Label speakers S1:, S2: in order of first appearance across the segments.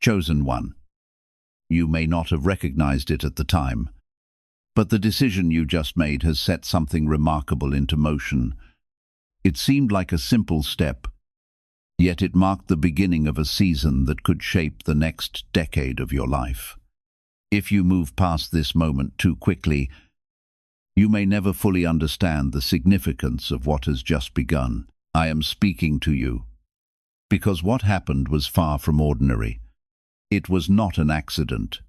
S1: chosen one. You may not have recognized it at the time, but the decision you just made has set something remarkable into motion. It seemed like a simple step, yet it marked the beginning of a season that could shape the next decade of your life. If you move past this moment too quickly, you may never fully understand the significance of what has just begun. I am speaking to you, because what happened was far from ordinary. It was not an accident,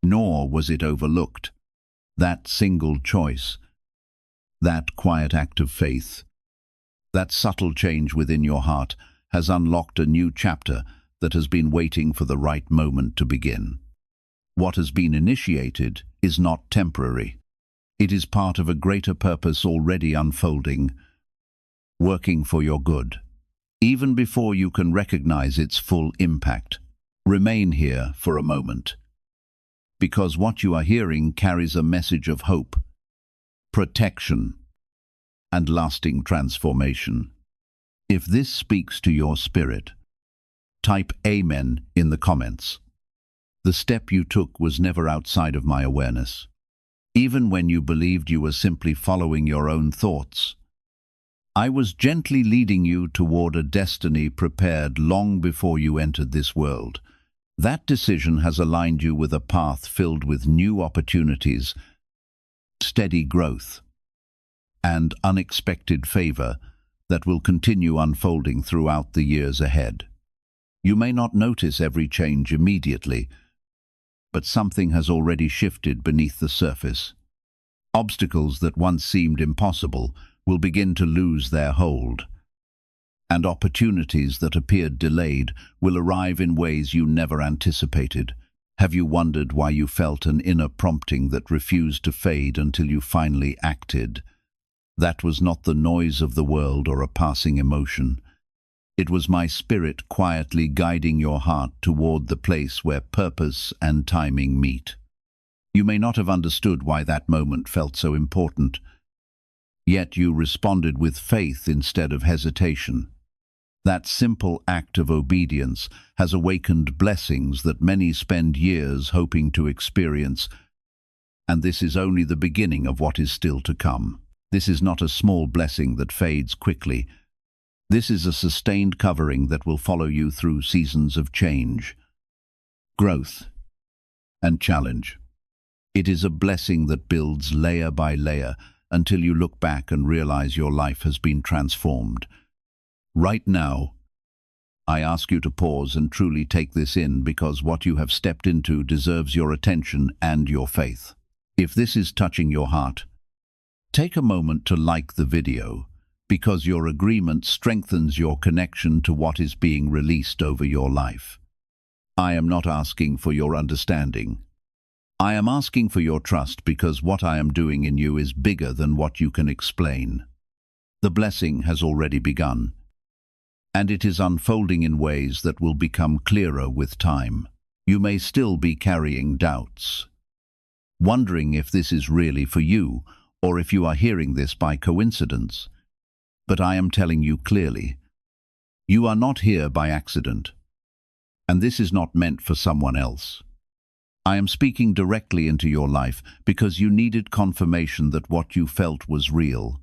S1: nor was it overlooked. That single choice, that quiet act of faith, that subtle change within your heart has unlocked a new chapter that has been waiting for the right moment to begin. What has been initiated is not temporary. It is part of a greater purpose already unfolding, working for your good. Even before you can recognize its full impact, remain here for a moment, because what you are hearing carries a message of hope, protection, and lasting transformation. If this speaks to your spirit, type Amen in the comments. The step you took was never outside of my awareness. Even when you believed you were simply following your own thoughts, I was gently leading you toward a destiny prepared long before you entered this world. That decision has aligned you with a path filled with new opportunities, steady growth, and unexpected favor that will continue unfolding throughout the years ahead. You may not notice every change immediately, but something has already shifted beneath the surface. Obstacles that once seemed impossible will begin to lose their hold, and opportunities that appeared delayed will arrive in ways you never anticipated. Have you wondered why you felt an inner prompting that refused to fade until you finally acted? That was not the noise of the world or a passing emotion. It was my spirit quietly guiding your heart toward the place where purpose and timing meet. You may not have understood why that moment felt so important, yet you responded with faith instead of hesitation. That simple act of obedience has awakened blessings that many spend years hoping to experience, and this is only the beginning of what is still to come. This is not a small blessing that fades quickly. This is a sustained covering that will follow you through seasons of change, growth, and challenge. It is a blessing that builds layer by layer until you look back and realize your life has been transformed. Right now, I ask you to pause and truly take this in, because what you have stepped into deserves your attention and your faith. If this is touching your heart, take a moment to like the video, because your agreement strengthens your connection to what is being released over your life. I am not asking for your understanding. I am asking for your trust, because what I am doing in you is bigger than what you can explain. The blessing has already begun, and it is unfolding in ways that will become clearer with time. You may still be carrying doubts, wondering if this is really for you, or if you are hearing this by coincidence. But I am telling you clearly, you are not here by accident, and this is not meant for someone else. I am speaking directly into your life because you needed confirmation that what you felt was real.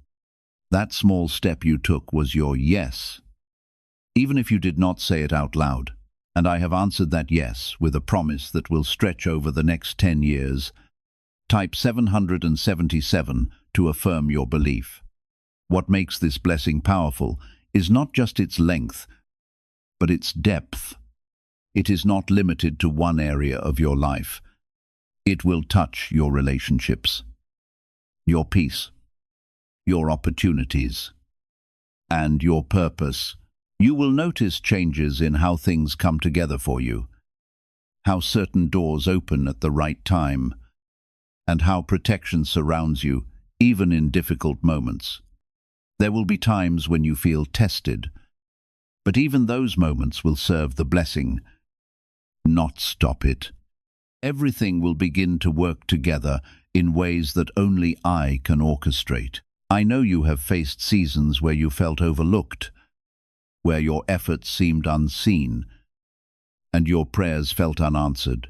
S1: That small step you took was your yes, even if you did not say it out loud. And I have answered that yes with a promise that will stretch over the next 10 years. Type 777 to affirm your belief. What makes this blessing powerful is not just its length, but its depth. It is not limited to one area of your life. It will touch your relationships, your peace, your opportunities, and your purpose. You will notice changes in how things come together for you, how certain doors open at the right time, and how protection surrounds you, even in difficult moments. There will be times when you feel tested, but even those moments will serve the blessing, not stop it. Everything will begin to work together in ways that only I can orchestrate. I know you have faced seasons where you felt overlooked, where your efforts seemed unseen, and your prayers felt unanswered.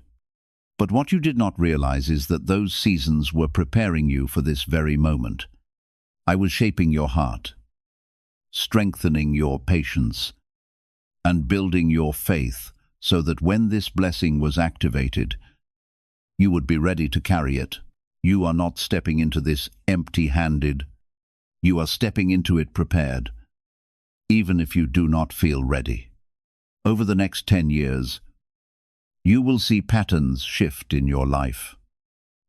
S1: But what you did not realize is that those seasons were preparing you for this very moment. I was shaping your heart, strengthening your patience, and building your faith so that when this blessing was activated, you would be ready to carry it. You are not stepping into this empty-handed. You are stepping into it prepared, even if you do not feel ready. Over the next 10 years, you will see patterns shift in your life.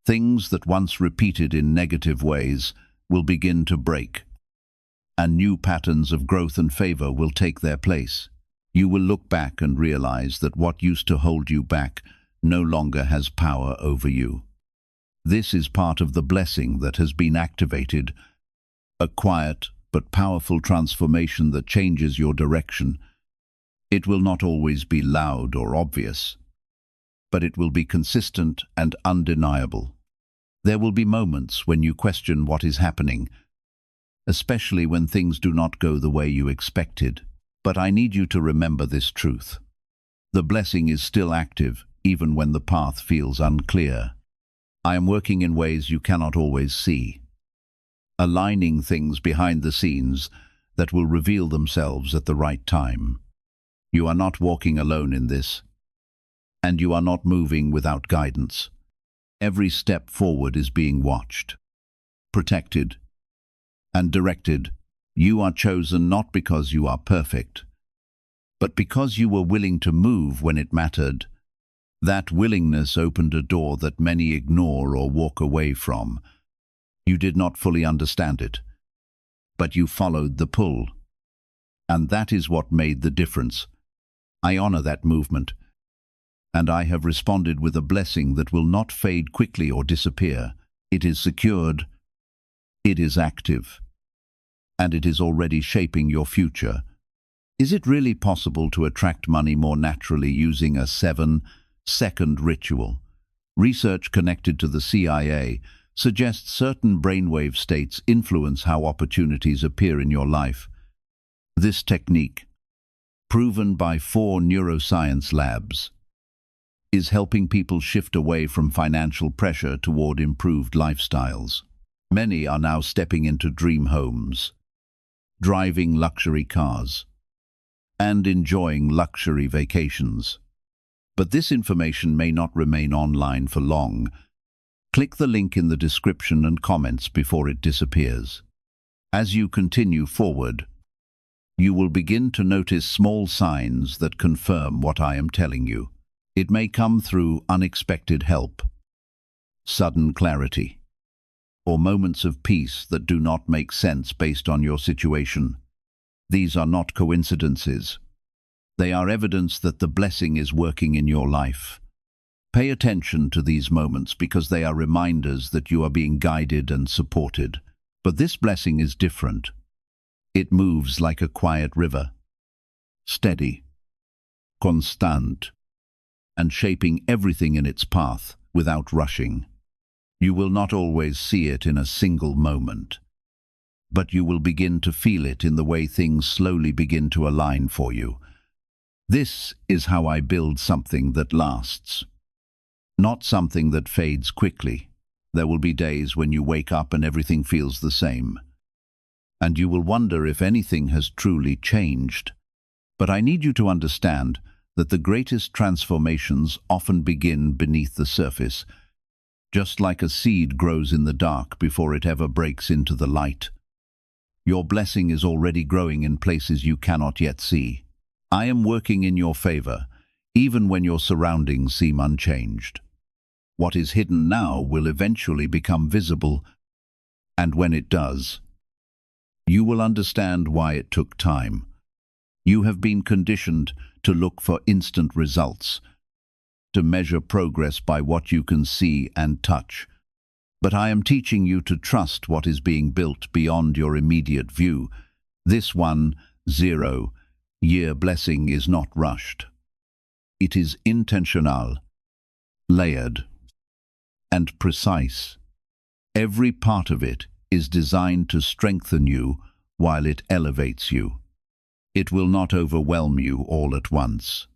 S1: Things that once repeated in negative ways will begin to break, and new patterns of growth and favor will take their place. You will look back and realize that what used to hold you back no longer has power over you. This is part of the blessing that has been activated, a quiet but powerful transformation that changes your direction. It will not always be loud or obvious, but it will be consistent and undeniable. There will be moments when you question what is happening, especially when things do not go the way you expected. But I need you to remember this truth. The blessing is still active, even when the path feels unclear. I am working in ways you cannot always see, aligning things behind the scenes that will reveal themselves at the right time. You are not walking alone in this, and you are not moving without guidance. Every step forward is being watched, protected, and directed. You are chosen not because you are perfect, but because you were willing to move when it mattered. That willingness opened a door that many ignore or walk away from. You did not fully understand it, but you followed the pull. And that is what made the difference. I honor that movement, and I have responded with a blessing that will not fade quickly or disappear. It is secured, it is active, and it is already shaping your future. Is it really possible to attract money more naturally using a 7-second ritual? Research connected to the CIA suggests certain brainwave states influence how opportunities appear in your life. This technique, proven by 4 neuroscience labs, is helping people shift away from financial pressure toward improved lifestyles. Many are now stepping into dream homes, driving luxury cars, and enjoying luxury vacations. But this information may not remain online for long. Click the link in the description and comments before it disappears. As you continue forward, you will begin to notice small signs that confirm what I am telling you. It may come through unexpected help, sudden clarity, or moments of peace that do not make sense based on your situation. These are not coincidences. They are evidence that the blessing is working in your life. Pay attention to these moments because they are reminders that you are being guided and supported. But this blessing is different. It moves like a quiet river, steady, constant, and shaping everything in its path without rushing. You will not always see it in a single moment, but you will begin to feel it in the way things slowly begin to align for you. This is how I build something that lasts, not something that fades quickly. There will be days when you wake up and everything feels the same, and you will wonder if anything has truly changed. But I need you to understand that the greatest transformations often begin beneath the surface, just like a seed grows in the dark before it ever breaks into the light. Your blessing is already growing in places you cannot yet see. I am working in your favor, even when your surroundings seem unchanged. What is hidden now will eventually become visible, and when it does, you will understand why it took time. You have been conditioned to look for instant results, to measure progress by what you can see and touch. But I am teaching you to trust what is being built beyond your immediate view. This 1-0-year blessing is not rushed. It is intentional, layered, and precise. Every part of it is designed to strengthen you while it elevates you. It will not overwhelm you all at once.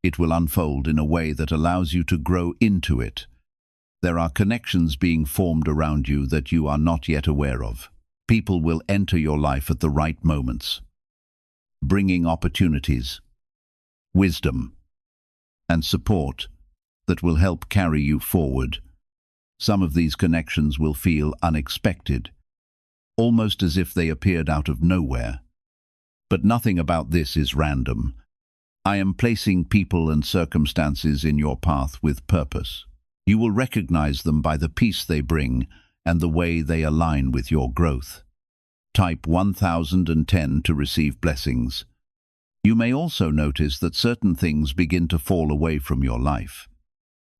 S1: It will unfold in a way that allows you to grow into it. There are connections being formed around you that you are not yet aware of. People will enter your life at the right moments, bringing opportunities, wisdom, and support that will help carry you forward. Some of these connections will feel unexpected, almost as if they appeared out of nowhere. But nothing about this is random. I am placing people and circumstances in your path with purpose. You will recognize them by the peace they bring and the way they align with your growth. Type 1010 to receive blessings. You may also notice that certain things begin to fall away from your life.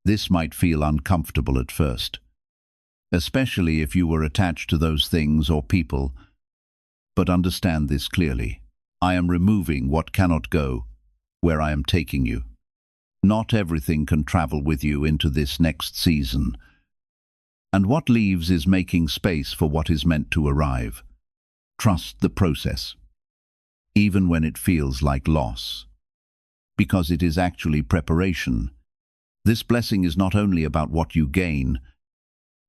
S1: This might feel uncomfortable at first, especially if you were attached to those things or people. But understand this clearly. I am removing what cannot go where I am taking you. Not everything can travel with you into this next season. And what leaves is making space for what is meant to arrive. Trust the process, even when it feels like loss, because it is actually preparation. This blessing is not only about what you gain,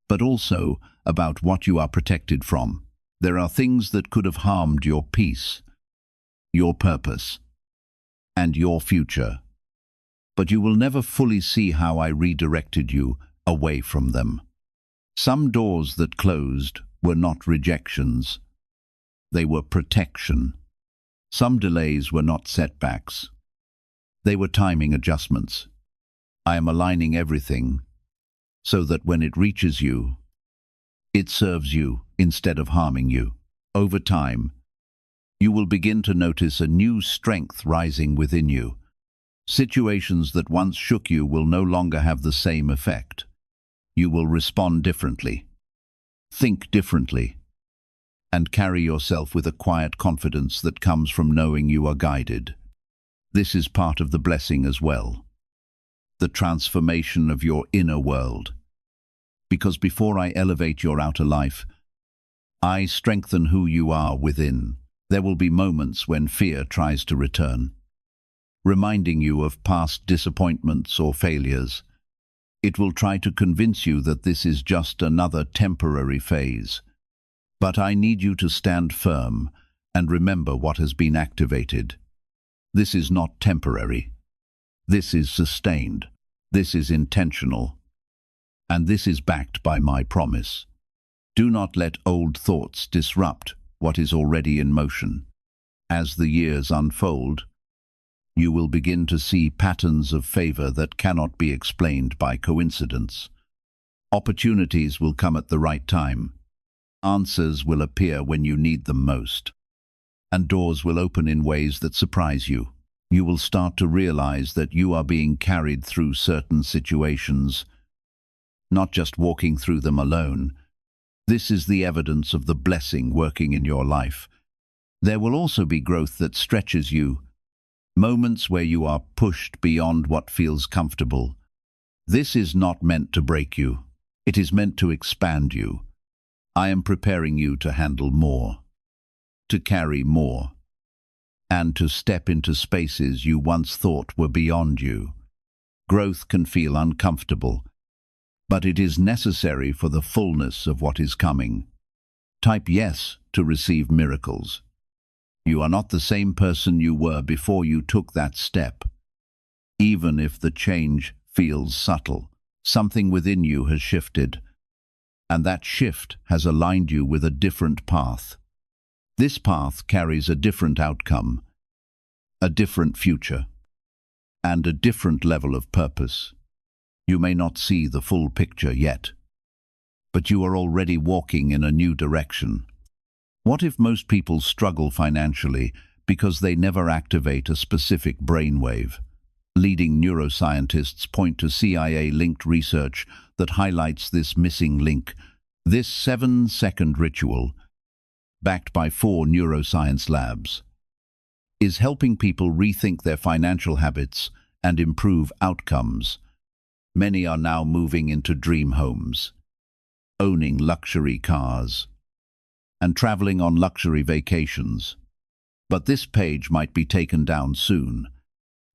S1: but also about what you are protected from. There are things that could have harmed your peace, your purpose, and your future. But you will never fully see how I redirected you away from them. Some doors that closed were not rejections. They were protection. Some delays were not setbacks. They were timing adjustments. I am aligning everything so that when it reaches you, it serves you instead of harming you. Over time, you will begin to notice a new strength rising within you. Situations that once shook you will no longer have the same effect. You will respond differently, think differently, and carry yourself with a quiet confidence that comes from knowing you are guided. This is part of the blessing as well, the transformation of your inner world. Because before I elevate your outer life, I strengthen who you are within. There will be moments when fear tries to return, reminding you of past disappointments or failures. It will try to convince you that this is just another temporary phase. But I need you to stand firm and remember what has been activated. This is not temporary. This is sustained. This is intentional. And this is backed by my promise. Do not let old thoughts disrupt what is already in motion. As the years unfold, you will begin to see patterns of favor that cannot be explained by coincidence. Opportunities will come at the right time. Answers will appear when you need them most. And doors will open in ways that surprise you. You will start to realize that you are being carried through certain situations, not just walking through them alone. This is the evidence of the blessing working in your life. There will also be growth that stretches you, moments where you are pushed beyond what feels comfortable. This is not meant to break you. It is meant to expand you. I am preparing you to handle more, to carry more, and to step into spaces you once thought were beyond you. Growth can feel uncomfortable, but it is necessary for the fullness of what is coming. Type yes to receive miracles. You are not the same person you were before you took that step. Even if the change feels subtle, something within you has shifted, and that shift has aligned you with a different path. This path carries a different outcome, a different future, and a different level of purpose. You may not see the full picture yet, but you are already walking in a new direction. What if most people struggle financially because they never activate a specific brainwave? Leading neuroscientists point to CIA-linked research that highlights this missing link. This 7-second ritual, backed by 4 neuroscience labs, is helping people rethink their financial habits and improve outcomes. Many are now moving into dream homes, owning luxury cars, and traveling on luxury vacations. But this page might be taken down soon.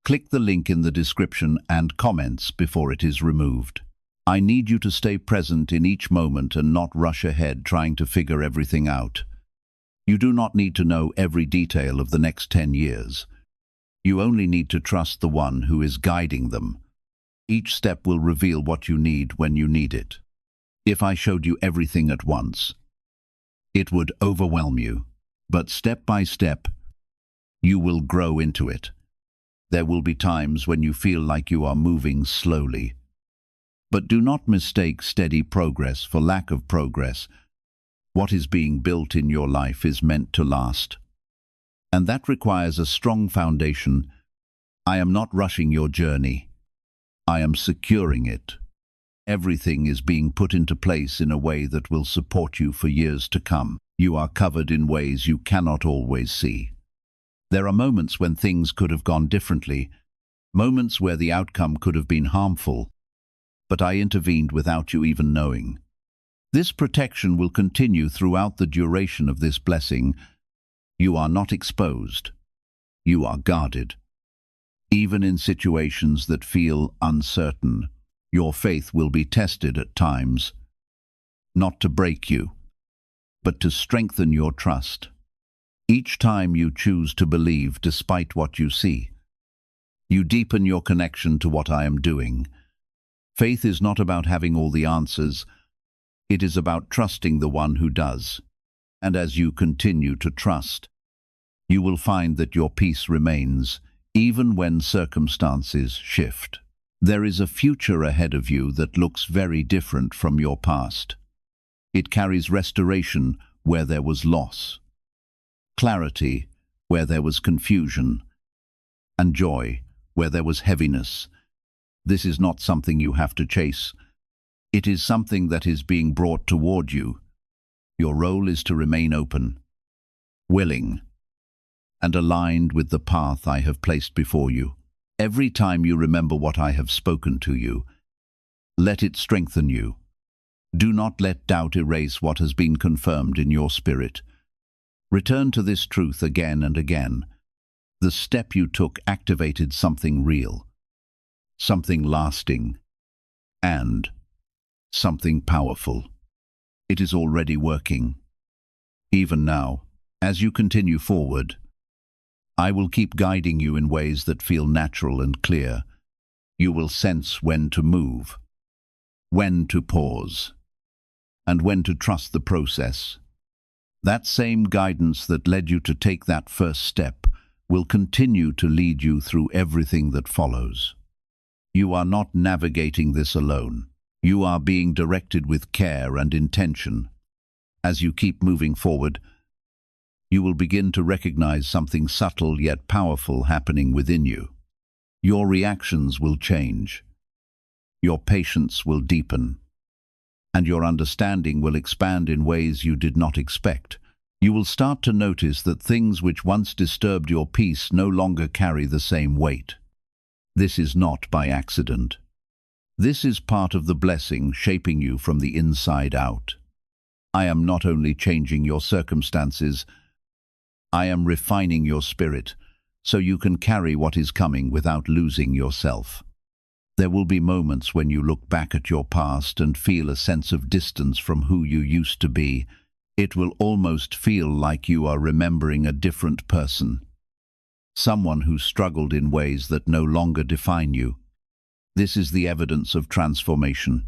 S1: Click the link in the description and comments before it is removed. I need you to stay present in each moment and not rush ahead trying to figure everything out. You do not need to know every detail of the next 10 years. You only need to trust the one who is guiding them. Each step will reveal what you need when you need it. If I showed you everything at once, it would overwhelm you. But step by step, you will grow into it. There will be times when you feel like you are moving slowly. But do not mistake steady progress for lack of progress. What is being built in your life is meant to last. And that requires a strong foundation. I am not rushing your journey. I am securing it. Everything is being put into place in a way that will support you for years to come. You are covered in ways you cannot always see. There are moments when things could have gone differently, moments where the outcome could have been harmful, but I intervened without you even knowing. This protection will continue throughout the duration of this blessing. You are not exposed. You are guarded. Even in situations that feel uncertain, your faith will be tested at times, not to break you, but to strengthen your trust. Each time you choose to believe despite what you see, you deepen your connection to what I am doing. Faith is not about having all the answers. It is about trusting the one who does. And as you continue to trust, you will find that your peace remains, even when circumstances shift. There is a future ahead of you that looks very different from your past. It carries restoration where there was loss, clarity where there was confusion, and joy where there was heaviness. This is not something you have to chase. It is something that is being brought toward you. Your role is to remain open, willing, and aligned with the path I have placed before you. Every time you remember what I have spoken to you, let it strengthen you. Do not let doubt erase what has been confirmed in your spirit. Return to this truth again and again. The step you took activated something real, something lasting, and something powerful. It is already working. Even now, as you continue forward, I will keep guiding you in ways that feel natural and clear. You will sense when to move, when to pause, and when to trust the process. That same guidance that led you to take that first step will continue to lead you through everything that follows. You are not navigating this alone. You are being directed with care and intention. As you keep moving forward, you will begin to recognize something subtle yet powerful happening within you. Your reactions will change. Your patience will deepen, and your understanding will expand in ways you did not expect. You will start to notice that things which once disturbed your peace no longer carry the same weight. This is not by accident. This is part of the blessing shaping you from the inside out. I am not only changing your circumstances, I am refining your spirit so you can carry what is coming without losing yourself. There will be moments when you look back at your past and feel a sense of distance from who you used to be. It will almost feel like you are remembering a different person, someone who struggled in ways that no longer define you. This is the evidence of transformation,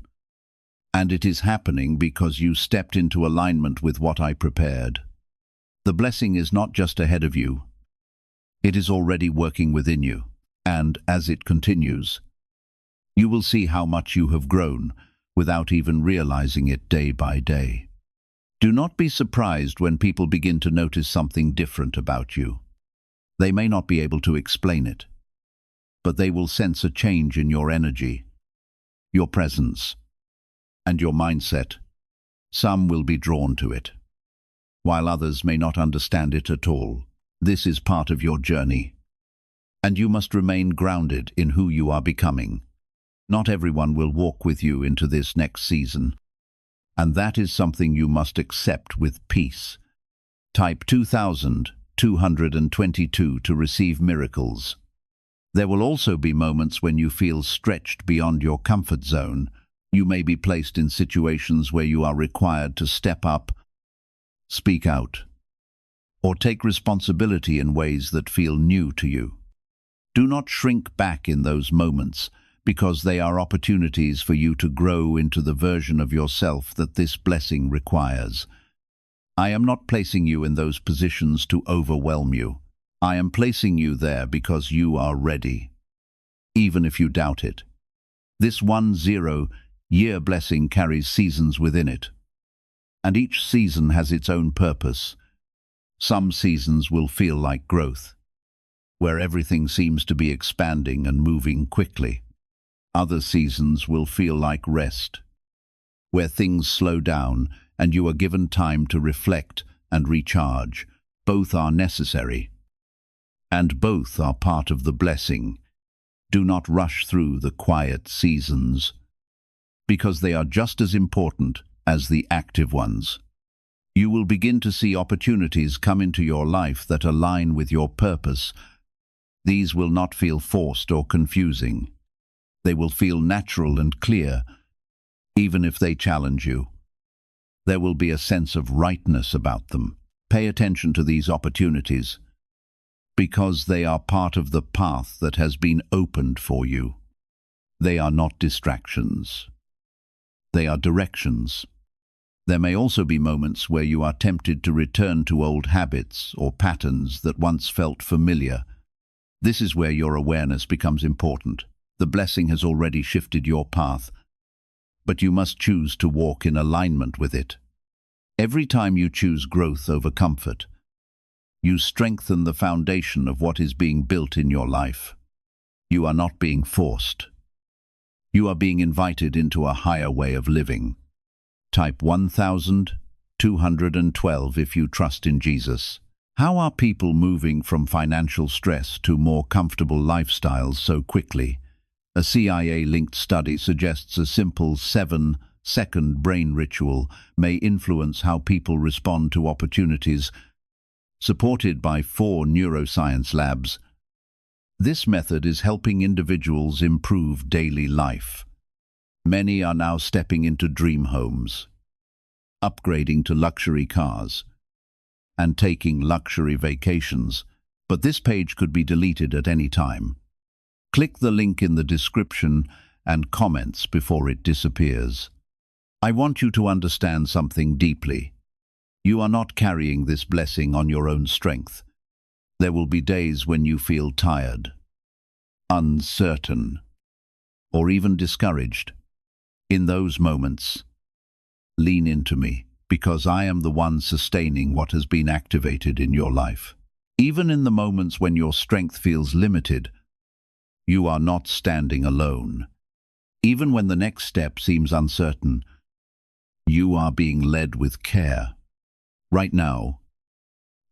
S1: and it is happening because you stepped into alignment with what I prepared. The blessing is not just ahead of you, it is already working within you, and as it continues, you will see how much you have grown without even realizing it day by day. Do not be surprised when people begin to notice something different about you. They may not be able to explain it, but they will sense a change in your energy, your presence, and your mindset. Some will be drawn to it, while others may not understand it at all. This is part of your journey, and you must remain grounded in who you are becoming. Not everyone will walk with you into this next season, and that is something you must accept with peace. Type 2222 to receive miracles. There will also be moments when you feel stretched beyond your comfort zone. You may be placed in situations where you are required to step up, speak out, or take responsibility in ways that feel new to you. Do not shrink back in those moments, because they are opportunities for you to grow into the version of yourself that this blessing requires. I am not placing you in those positions to overwhelm you. I am placing you there because you are ready, even if you doubt it. This 10-year blessing carries seasons within it, and each season has its own purpose. Some seasons will feel like growth, where everything seems to be expanding and moving quickly. Other seasons will feel like rest, where things slow down and you are given time to reflect and recharge. Both are necessary, and both are part of the blessing. Do not rush through the quiet seasons, because they are just as important as the active ones. You will begin to see opportunities come into your life that align with your purpose. These will not feel forced or confusing. They will feel natural and clear, even if they challenge you. There will be a sense of rightness about them. Pay attention to these opportunities, because they are part of the path that has been opened for you. They are not distractions. They are directions. There may also be moments where you are tempted to return to old habits or patterns that once felt familiar. This is where your awareness becomes important. The blessing has already shifted your path, but you must choose to walk in alignment with it. Every time you choose growth over comfort, you strengthen the foundation of what is being built in your life. You are not being forced. You are being invited into a higher way of living. Type 1212 if you trust in Jesus. How are people moving from financial stress to more comfortable lifestyles so quickly? A CIA-linked study suggests a simple 7-second brain ritual may influence how people respond to opportunities. Supported by 4 neuroscience labs, this method is helping individuals improve daily life. Many are now stepping into dream homes, upgrading to luxury cars, and taking luxury vacations. But this page could be deleted at any time. Click the link in the description and comments before it disappears. I want you to understand something deeply. You are not carrying this blessing on your own strength. There will be days when you feel tired, uncertain, or even discouraged. In those moments, lean into me, because I am the one sustaining what has been activated in your life. Even in the moments when your strength feels limited, you are not standing alone. Even when the next step seems uncertain, you are being led with care. Right now,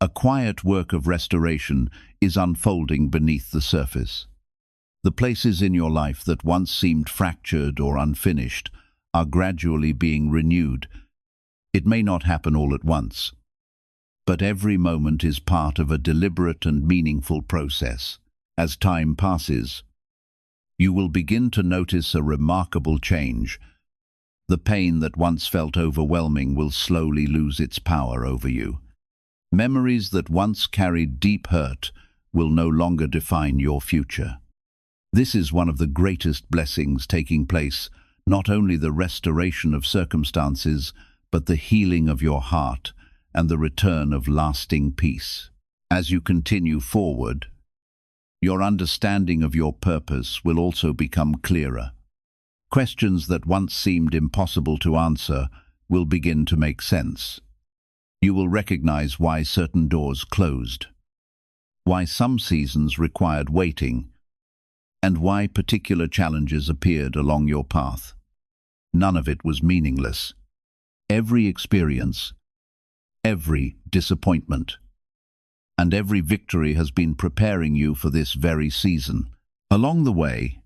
S1: a quiet work of restoration is unfolding beneath the surface. The places in your life that once seemed fractured or unfinished are gradually being renewed. It may not happen all at once, but every moment is part of a deliberate and meaningful process. As time passes, you will begin to notice a remarkable change. The pain that once felt overwhelming will slowly lose its power over you. Memories that once carried deep hurt will no longer define your future. This is one of the greatest blessings taking place, not only the restoration of circumstances, but the healing of your heart and the return of lasting peace. As you continue forward, your understanding of your purpose will also become clearer. Questions that once seemed impossible to answer will begin to make sense. You will recognize why certain doors closed, why some seasons required waiting, and why particular challenges appeared along your path. None of it was meaningless. Every experience, every disappointment, and every victory has been preparing you for this very season. Along the way,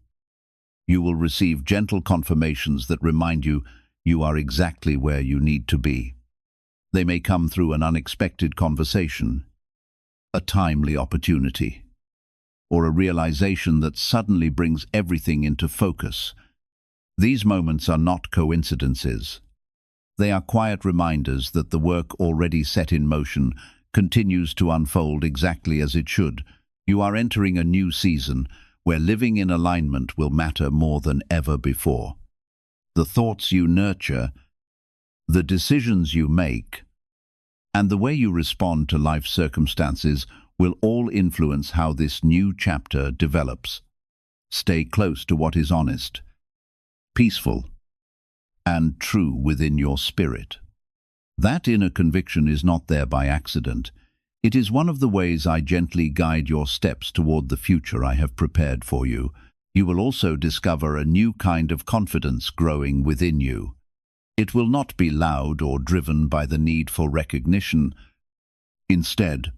S1: you will receive gentle confirmations that remind you you are exactly where you need to be. They may come through an unexpected conversation, a timely opportunity, or a realization that suddenly brings everything into focus. These moments are not coincidences. They are quiet reminders that the work already set in motion continues to unfold exactly as it should. You are entering a new season where living in alignment will matter more than ever before. The thoughts you nurture, the decisions you make, and the way you respond to life circumstances will all influence how this new chapter develops. Stay close to what is honest, peaceful, and true within your spirit. That inner conviction is not there by accident. It is one of the ways I gently guide your steps toward the future I have prepared for you. You will also discover a new kind of confidence growing within you. It will not be loud or driven by the need for recognition. Instead,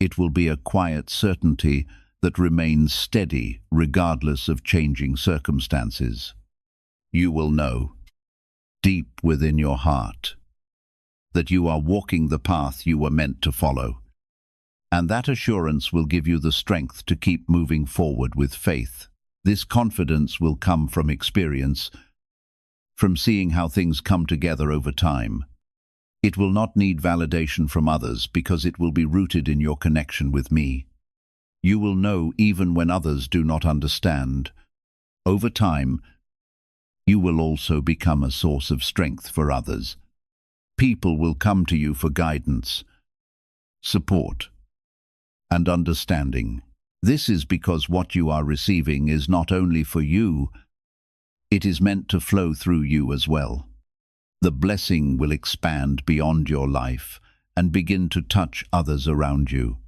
S1: it will be a quiet certainty that remains steady regardless of changing circumstances. You will know, deep within your heart, that you are walking the path you were meant to follow. And that assurance will give you the strength to keep moving forward with faith. This confidence will come from experience, from seeing how things come together over time. It will not need validation from others because it will be rooted in your connection with me. You will know even when others do not understand. Over time, you will also become a source of strength for others. People will come to you for guidance, support, and understanding. This is because what you are receiving is not only for you, it is meant to flow through you as well. The blessing will expand beyond your life and begin to touch others around you.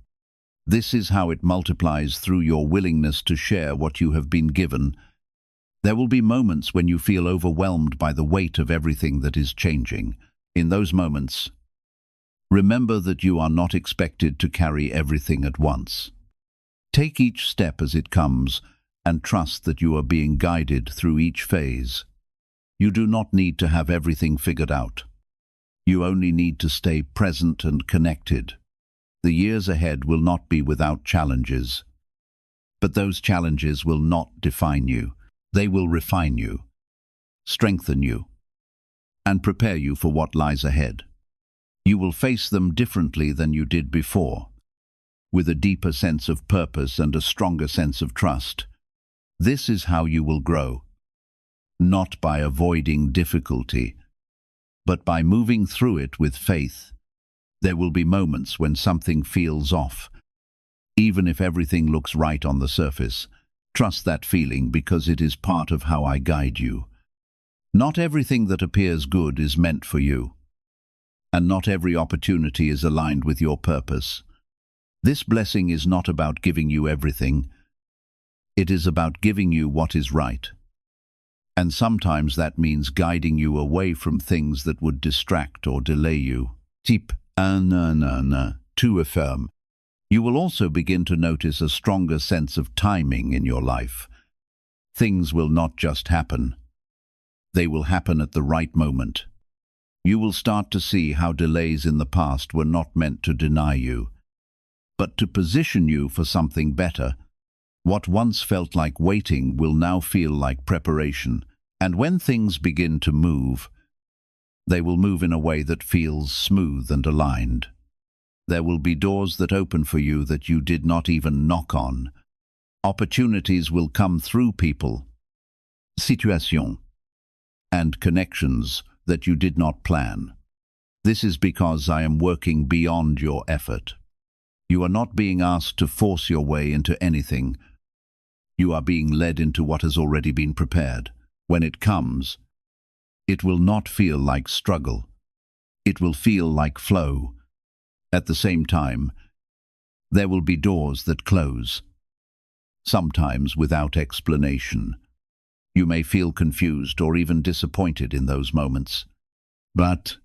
S1: This is how it multiplies through your willingness to share what you have been given. There will be moments when you feel overwhelmed by the weight of everything that is changing. In those moments, remember that you are not expected to carry everything at once. Take each step as it comes and trust that you are being guided through each phase. You do not need to have everything figured out. You only need to stay present and connected. The years ahead will not be without challenges, but those challenges will not define you. They will refine you, strengthen you, and prepare you for what lies ahead. You will face them differently than you did before, with a deeper sense of purpose and a stronger sense of trust. This is how you will grow, not by avoiding difficulty, but by moving through it with faith. There will be moments when something feels off. Even if everything looks right on the surface, trust that feeling because it is part of how I guide you. Not everything that appears good is meant for you, and not every opportunity is aligned with your purpose. This blessing is not about giving you everything. It is about giving you what is right. And sometimes that means guiding you away from things that would distract or delay you. Type to affirm. You will also begin to notice a stronger sense of timing in your life. Things will not just happen. They will happen at the right moment. You will start to see how delays in the past were not meant to deny you, but to position you for something better. What once felt like waiting will now feel like preparation, and when things begin to move, they will move in a way that feels smooth and aligned. There will be doors that open for you that you did not even knock on. Opportunities will come through people, situations, and connections that you did not plan. This is because I am working beyond your effort. You are not being asked to force your way into anything. You are being led into what has already been prepared. When it comes, it will not feel like struggle. It will feel like flow. At the same time, there will be doors that close, sometimes without explanation. You may feel confused or even disappointed in those moments. But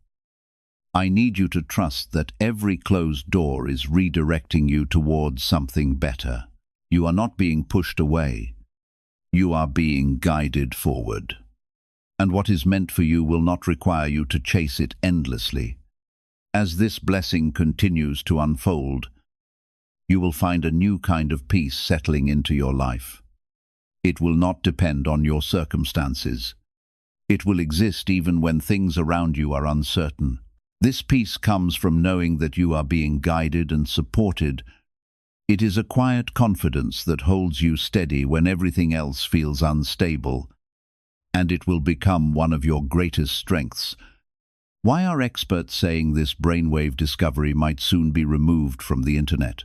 S1: I need you to trust that every closed door is redirecting you towards something better. You are not being pushed away. You are being guided forward. And what is meant for you will not require you to chase it endlessly. As this blessing continues to unfold, you will find a new kind of peace settling into your life. It will not depend on your circumstances. It will exist even when things around you are uncertain. This peace comes from knowing that you are being guided and supported. It is a quiet confidence that holds you steady when everything else feels unstable, and it will become one of your greatest strengths. Why are experts saying this brainwave discovery might soon be removed from the internet?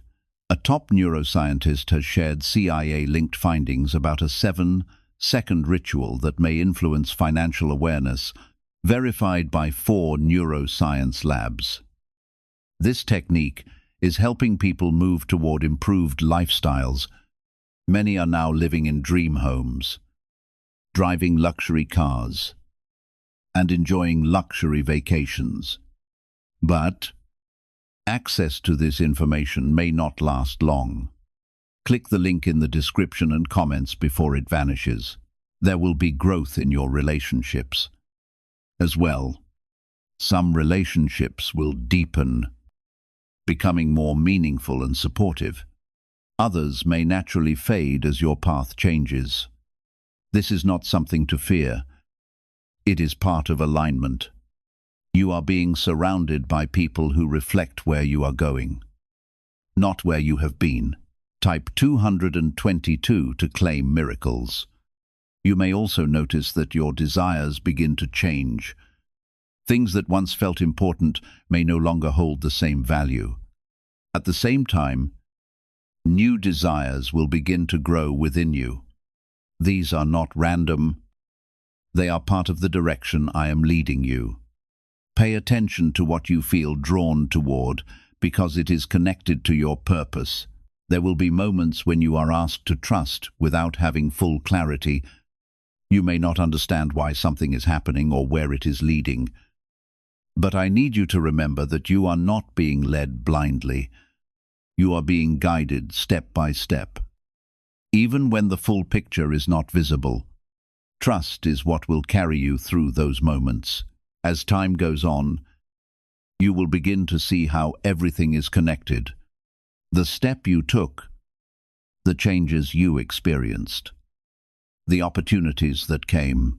S1: A top neuroscientist has shared CIA-linked findings about a 7-second ritual that may influence financial awareness, verified by 4 neuroscience labs. This technique is helping people move toward improved lifestyles. Many are now living in dream homes, driving luxury cars, and enjoying luxury vacations. But access to this information may not last long. Click the link in the description and comments before it vanishes. There will be growth in your relationships. As well, some relationships will deepen, becoming more meaningful and supportive. Others may naturally fade as your path changes. This is not something to fear. It is part of alignment. You are being surrounded by people who reflect where you are going, not where you have been. Type 222 to claim miracles. You may also notice that your desires begin to change. Things that once felt important may no longer hold the same value. At the same time, new desires will begin to grow within you. These are not random. They are part of the direction I am leading you. Pay attention to what you feel drawn toward, because it is connected to your purpose. There will be moments when you are asked to trust without having full clarity. You may not understand why something is happening or where it is leading. But I need you to remember that you are not being led blindly. You are being guided step by step. Even when the full picture is not visible, trust is what will carry you through those moments. As time goes on, you will begin to see how everything is connected. The step you took, the changes you experienced, the opportunities that came,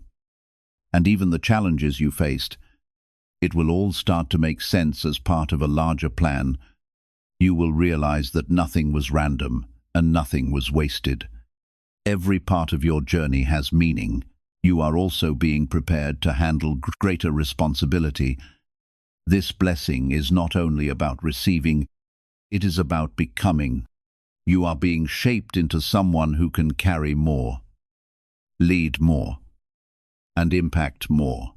S1: and even the challenges you faced, it will all start to make sense as part of a larger plan. You will realize that nothing was random and nothing was wasted. Every part of your journey has meaning. You are also being prepared to handle greater responsibility. This blessing is not only about receiving, it is about becoming. You are being shaped into someone who can carry more, lead more, and impact more.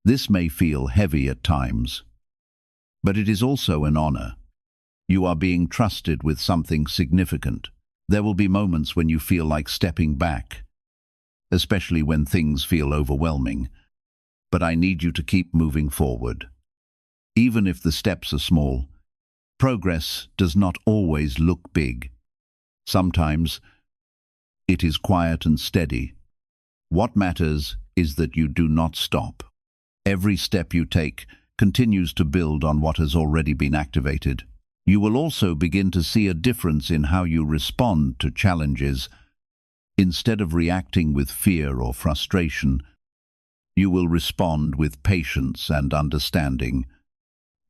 S1: This may feel heavy at times, but it is also an honor. You are being trusted with something significant. There will be moments when you feel like stepping back, especially when things feel overwhelming. But I need you to keep moving forward. Even if the steps are small, progress does not always look big. Sometimes it is quiet and steady. What matters is that you do not stop. Every step you take continues to build on what has already been activated. You will also begin to see a difference in how you respond to challenges. Instead of reacting with fear or frustration, you will respond with patience and understanding.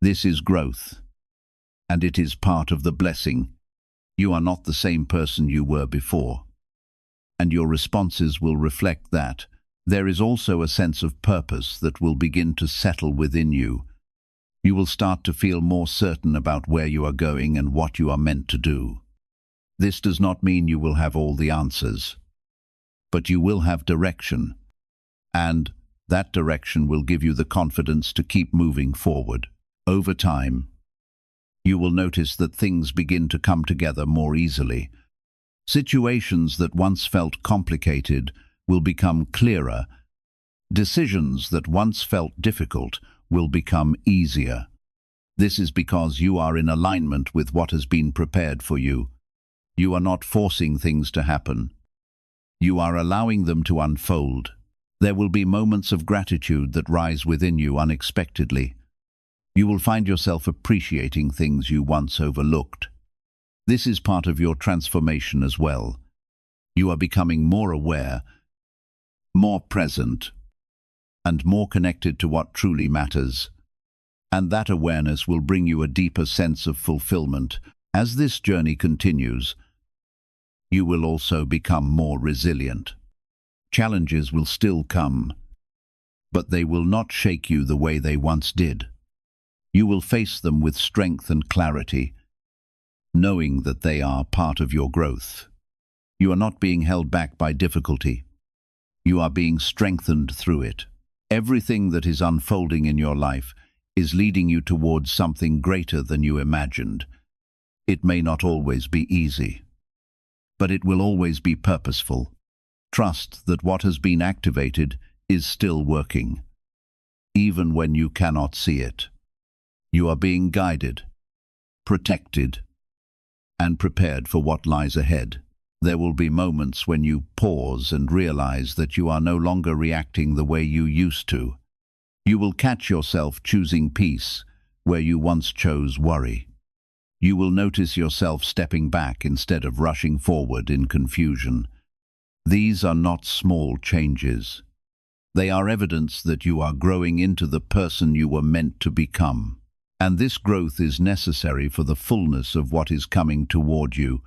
S1: This is growth, and it is part of the blessing. You are not the same person you were before, and your responses will reflect that. There is also a sense of purpose that will begin to settle within you. You will start to feel more certain about where you are going and what you are meant to do. This does not mean you will have all the answers, but you will have direction, and that direction will give you the confidence to keep moving forward. Over time, you will notice that things begin to come together more easily. Situations that once felt complicated will become clearer. Decisions that once felt difficult will become easier. This is because you are in alignment with what has been prepared for you. You are not forcing things to happen. You are allowing them to unfold. There will be moments of gratitude that rise within you unexpectedly. You will find yourself appreciating things you once overlooked. This is part of your transformation as well. You are becoming more aware, more present, and more connected to what truly matters. And that awareness will bring you a deeper sense of fulfillment. As this journey continues, you will also become more resilient. Challenges will still come, but they will not shake you the way they once did. You will face them with strength and clarity, knowing that they are part of your growth. You are not being held back by difficulty. You are being strengthened through it. Everything that is unfolding in your life is leading you towards something greater than you imagined. It may not always be easy, but it will always be purposeful. Trust that what has been activated is still working, even when you cannot see it. You are being guided, protected, and prepared for what lies ahead. There will be moments when you pause and realize that you are no longer reacting the way you used to. You will catch yourself choosing peace where you once chose worry. You will notice yourself stepping back instead of rushing forward in confusion. These are not small changes. They are evidence that you are growing into the person you were meant to become. And this growth is necessary for the fullness of what is coming toward you.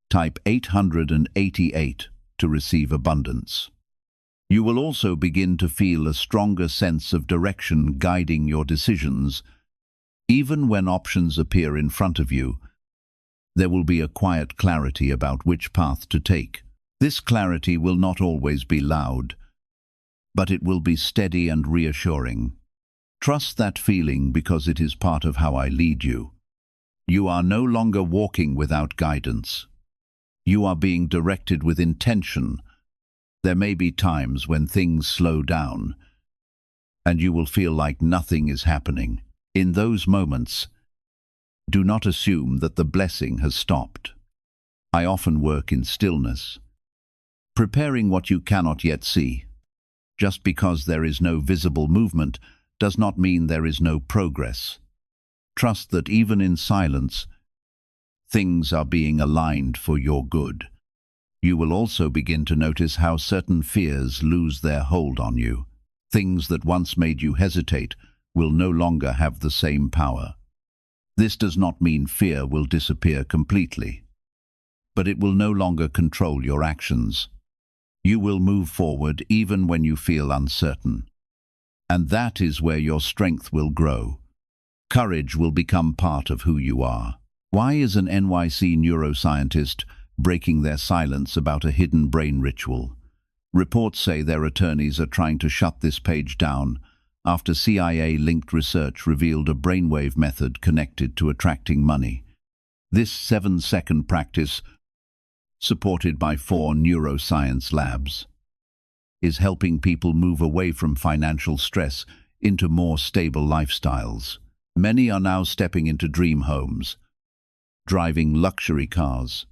S1: Type 888 to receive abundance. You will also begin to feel a stronger sense of direction guiding your decisions. Even when options appear in front of you, there will be a quiet clarity about which path to take. This clarity will not always be loud, but it will be steady and reassuring. Trust that feeling because it is part of how I lead you. You are no longer walking without guidance. You are being directed with intention. There may be times when things slow down, and you will feel like nothing is happening. In those moments, do not assume that the blessing has stopped. I often work in stillness, preparing what you cannot yet see. Just because there is no visible movement does not mean there is no progress. Trust that even in silence, things are being aligned for your good. You will also begin to notice how certain fears lose their hold on you. Things that once made you hesitate will no longer have the same power. This does not mean fear will disappear completely, but it will no longer control your actions. You will move forward even when you feel uncertain. And that is where your strength will grow. Courage will become part of who you are. Why is an NYC neuroscientist breaking their silence about a hidden brain ritual? Reports say their attorneys are trying to shut this page down after CIA-linked research revealed a brainwave method connected to attracting money. This 7-second practice, supported by 4 neuroscience labs, is helping people move away from financial stress into more stable lifestyles. Many are now stepping into dream homes, driving luxury cars,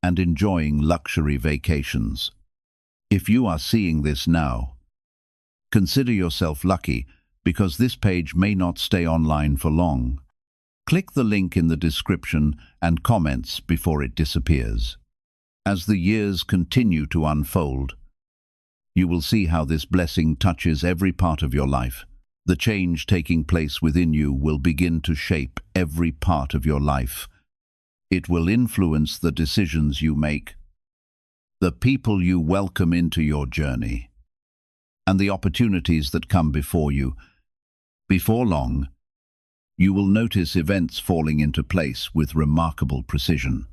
S1: and enjoying luxury vacations. If you are seeing this now, consider yourself lucky because this page may not stay online for long. Click the link in the description and comments before it disappears. As the years continue to unfold, you will see how this blessing touches every part of your life. The change taking place within you will begin to shape every part of your life. It will influence the decisions you make, the people you welcome into your journey, and the opportunities that come before you. Before long, you will notice events falling into place with remarkable precision.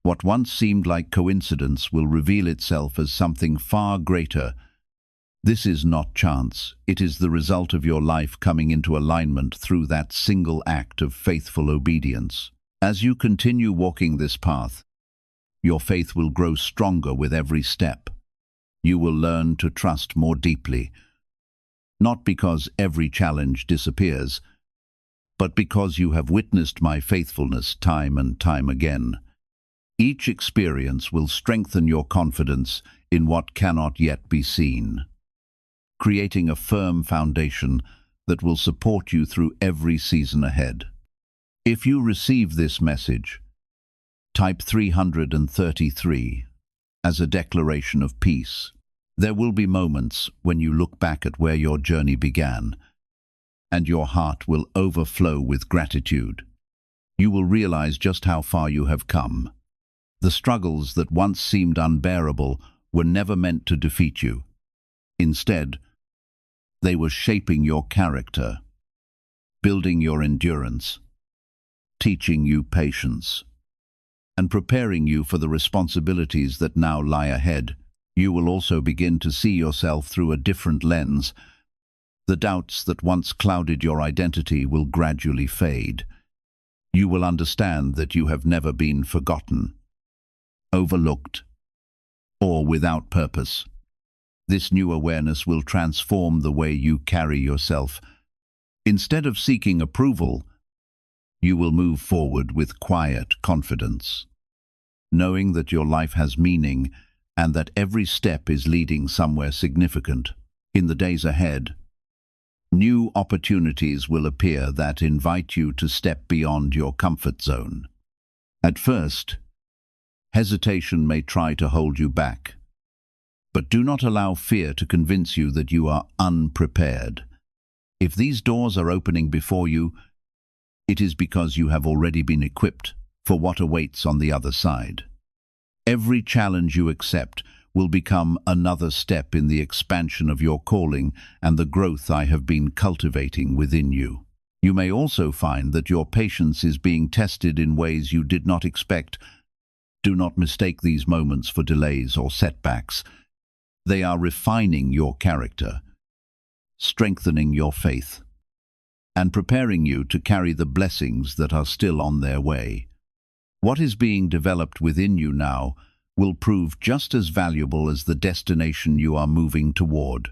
S1: What once seemed like coincidence will reveal itself as something far greater. This is not chance. It is the result of your life coming into alignment through that single act of faithful obedience. As you continue walking this path, your faith will grow stronger with every step. You will learn to trust more deeply, not because every challenge disappears, but because you have witnessed my faithfulness time and time again. Each experience will strengthen your confidence in what cannot yet be seen, creating a firm foundation that will support you through every season ahead. If you receive this message, Type 333 as a declaration of peace. There will be moments when you look back at where your journey began, and your heart will overflow with gratitude. You will realize just how far you have come. The struggles that once seemed unbearable were never meant to defeat you. Instead, they were shaping your character, building your endurance, teaching you patience, and preparing you for the responsibilities that now lie ahead. You will also begin to see yourself through a different lens. The doubts that once clouded your identity will gradually fade. You will understand that you have never been forgotten, overlooked, or without purpose. This new awareness will transform the way you carry yourself. Instead of seeking approval, you will move forward with quiet confidence, knowing that your life has meaning and that every step is leading somewhere significant. In the days ahead, new opportunities will appear that invite you to step beyond your comfort zone. At first, hesitation may try to hold you back, but do not allow fear to convince you that you are unprepared. If these doors are opening before you, it is because you have already been equipped for what awaits on the other side. Every challenge you accept will become another step in the expansion of your calling and the growth I have been cultivating within you. You may also find that your patience is being tested in ways you did not expect. Do not mistake these moments for delays or setbacks. They are refining your character, strengthening your faith, and preparing you to carry the blessings that are still on their way. What is being developed within you now will prove just as valuable as the destination you are moving toward.